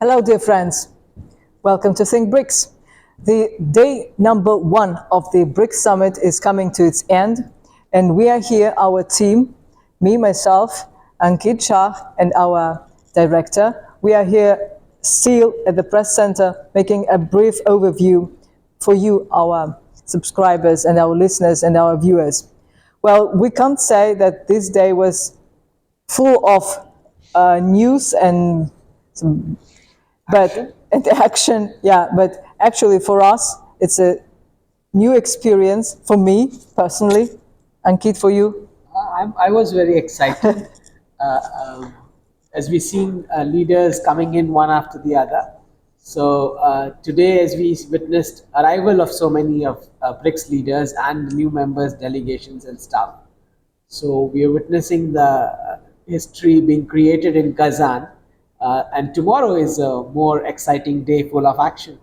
Hello, dear friends. Welcome to Think BRICS. The day number 1 of the BRICS Summit is coming to its end, and we are here, our team, me, myself, Ankit Shah, and our director. We are here still at the press center making a brief overview for you, our subscribers and our listeners and our viewers. Well, we can't say that this day was full of news and action, yeah, but actually for us, it's a new experience for me personally. Ankit, for you? I was very excited as we seen leaders coming in one after the other. So today, as we witnessed arrival of so many of BRICS leaders and new members, delegations, and staff. So we are witnessing the history being created in Kazan, and tomorrow is a more exciting day full of action.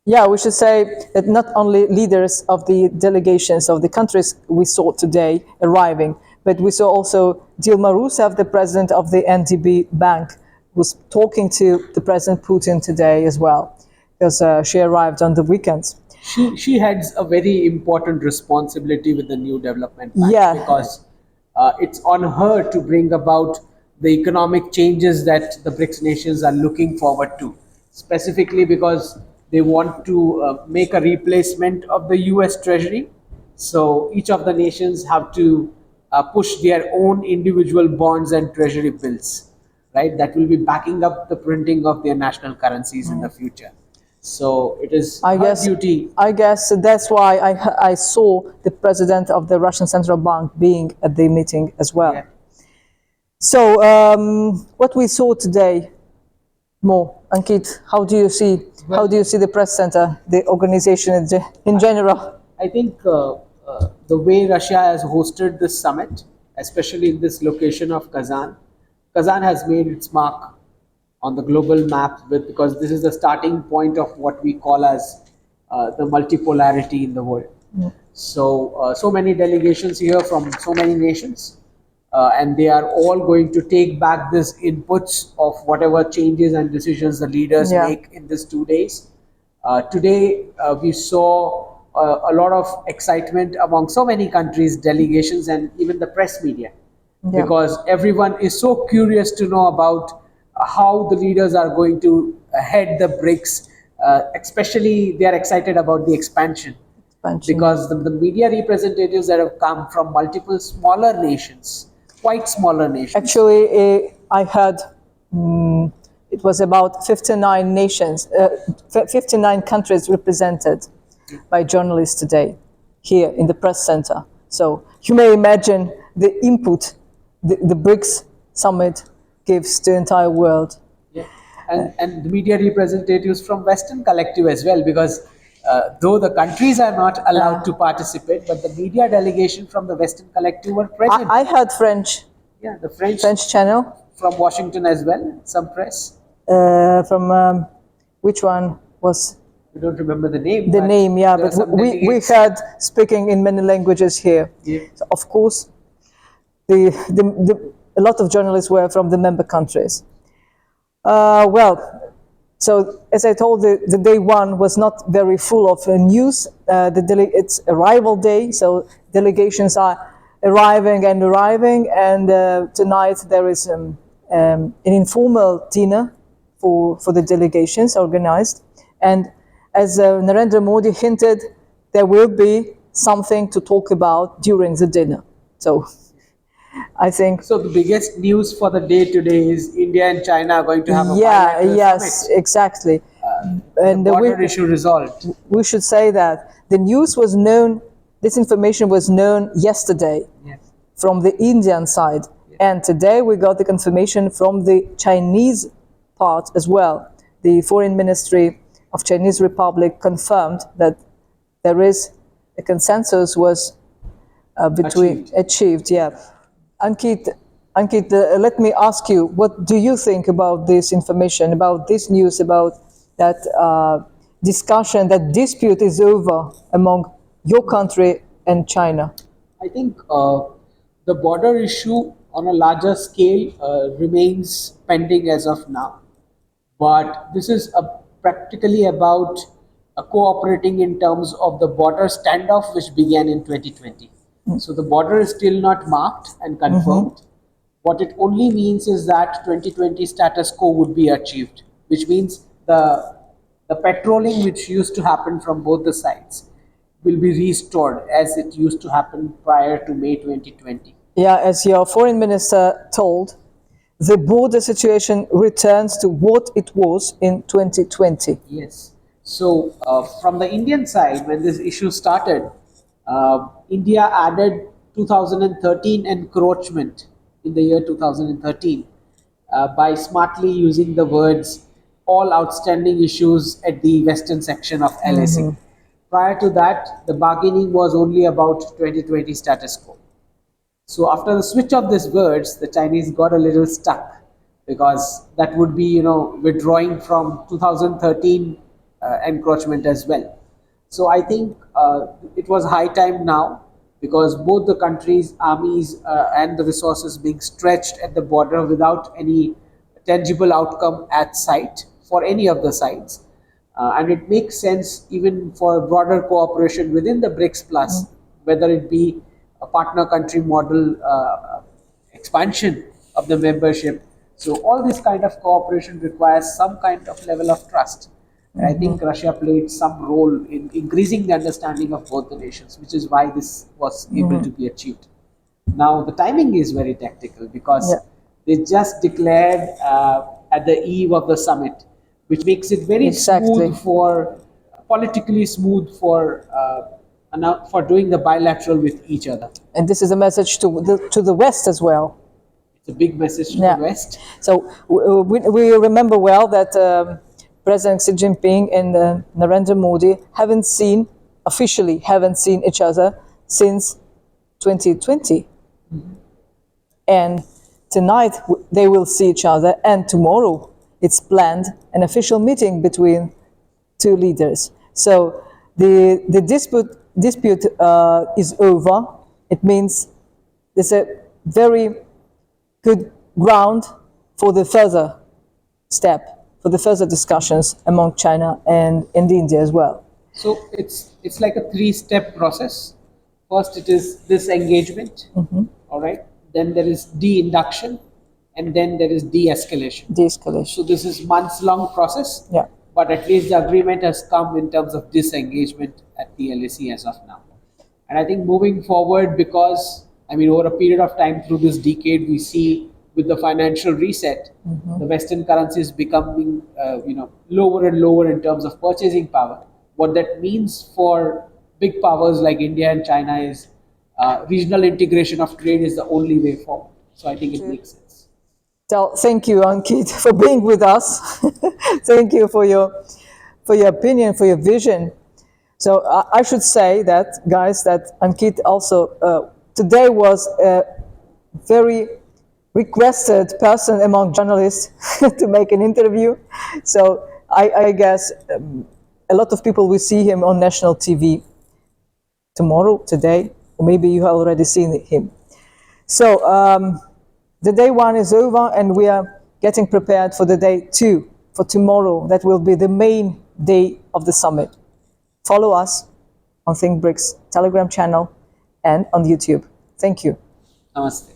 Yeah, we should say that not only leaders of the delegations of the countries we saw today arriving, but we saw also Dilma Rousseff, the president of the NDB Bank, was talking to the President Putin today as well, because she arrived on the weekend. She has a very important responsibility with the new development bank, Yeah. because it's on her to bring about the economic changes that the BRICS nations are looking forward to, specifically because they want to make a replacement of the US Treasury. So each of the nations have to push their own individual bonds and treasury bills, right? That will be backing up the printing of their national currencies in the future. So it is her duty. I guess that's why I saw the president of the Russian Central Bank being at the meeting as well. Yeah. So what we saw today, Mo, Ankit, how do you see the press center, the organization in general? I think the way Russia has hosted this summit, especially in this location of Kazan, Kazan has made its mark on the global map because this is the starting point of what we call as the multipolarity in the world. So, so many delegations here from so many nations, and they are all going to take back this inputs of whatever changes and decisions the leaders make in these 2 days. Today, we saw a lot of excitement among so many countries, delegations, and even the press media, because everyone is so curious to know about how the leaders are going to head the BRICS. Especially, they are excited about the expansion. Because the media representatives that have come from multiple smaller nations, quite smaller nations. Actually, I heard it was about 59 nations, 59 countries represented by journalists today here in the press center. So you may imagine the input the BRICS Summit gives to the entire world. Yeah. And the media representatives from Western Collective as well, because though the countries are not allowed to participate, but the media delegation from the Western Collective were present. I heard French. Yeah, the French channel. From Washington as well, some press. From which one was? We don't remember the name. The name, yeah, but we heard speaking in many languages here. Yeah. So of course, a lot of journalists were from the member countries. Well, so as I told, the day 1 was not very full of news. It's arrival day, so delegations are arriving, and tonight there is an informal dinner for the delegations organized. And as Narendra Modi hinted, there will be something to talk about during the dinner. So I think. So the biggest news for the day today is India and China are going to have a summit. Exactly. And the border issue resolved. We should say that the news was known. This information was known yesterday from the Indian side, and today we got the confirmation from the Chinese part as well. The Foreign Ministry of Chinese Republic confirmed that there is a consensus was achieved. Yeah. Ankit, let me ask you, what do you think about this information, about this news, about that discussion, that dispute is over among your country and China? I think the border issue on a larger scale remains pending as of now. but this is practically about cooperating in terms of the border standoff which began in 2020. So the border is still not marked and confirmed. What it only means is that 2020 status quo would be achieved, which means the patrolling which used to happen from both the sides will be restored as it used to happen prior to May 2020. Yeah, as your foreign minister told, the border situation returns to what it was in 2020. Yes. So, from the Indian side, when this issue started, India added 2013 encroachment in the year 2013 by smartly using the words all outstanding issues at the western section of LAC. Prior to that, the bargaining was only about 2020 status quo. So after the switch of these words, the Chinese got a little stuck because that would be, withdrawing from 2013 encroachment as well. So I think it was high time now because both the countries' armies and the resources being stretched at the border without any tangible outcome at sight for any of the sides. And it makes sense even for broader cooperation within the BRICS Plus, whether it be a partner country model expansion of the membership. So all this kind of cooperation requires some kind of level of trust. And I think Russia played some role in increasing the understanding of both the nations, which is why this was able to be achieved. Now the timing is very tactical because they just declared at the eve of the summit, which makes it very smooth for politically smooth for doing the bilateral with each other. And this is a message to the West as well. It's a big message to the West. So we remember well that President Xi Jinping and Narendra Modi officially haven't seen each other since 2020. And tonight they will see each other, and tomorrow it's planned an official meeting between two leaders. So the dispute is over. It means there's a very good ground for the further step, for the further discussions among China and India as well. So it's like a 3-step process. First, it is disengagement, all right. Then there is de-induction, and then there is de-escalation. De-escalation. So this is months-long process. Yeah. But at least the agreement has come in terms of disengagement at the LAC as of now. And I think moving forward, because over a period of time through this decade, we see with the financial reset, the Western currencies becoming lower and lower in terms of purchasing power. What that means for big powers like India and China is regional integration of trade is the only way forward. So I think it makes sense. Thank you, Ankit, for being with us. Thank you for your opinion, for your vision. So I should say that, guys, that Ankit also today was a very requested person among journalists to make an interview. So I guess a lot of people will see him on national TV tomorrow, today, or maybe you have already seen him. So the day 1 is over, and we are getting prepared for the day 2, for tomorrow. That will be the main day of the summit. Follow us on Think BRICS Telegram channel and on YouTube. Thank you. Namaste.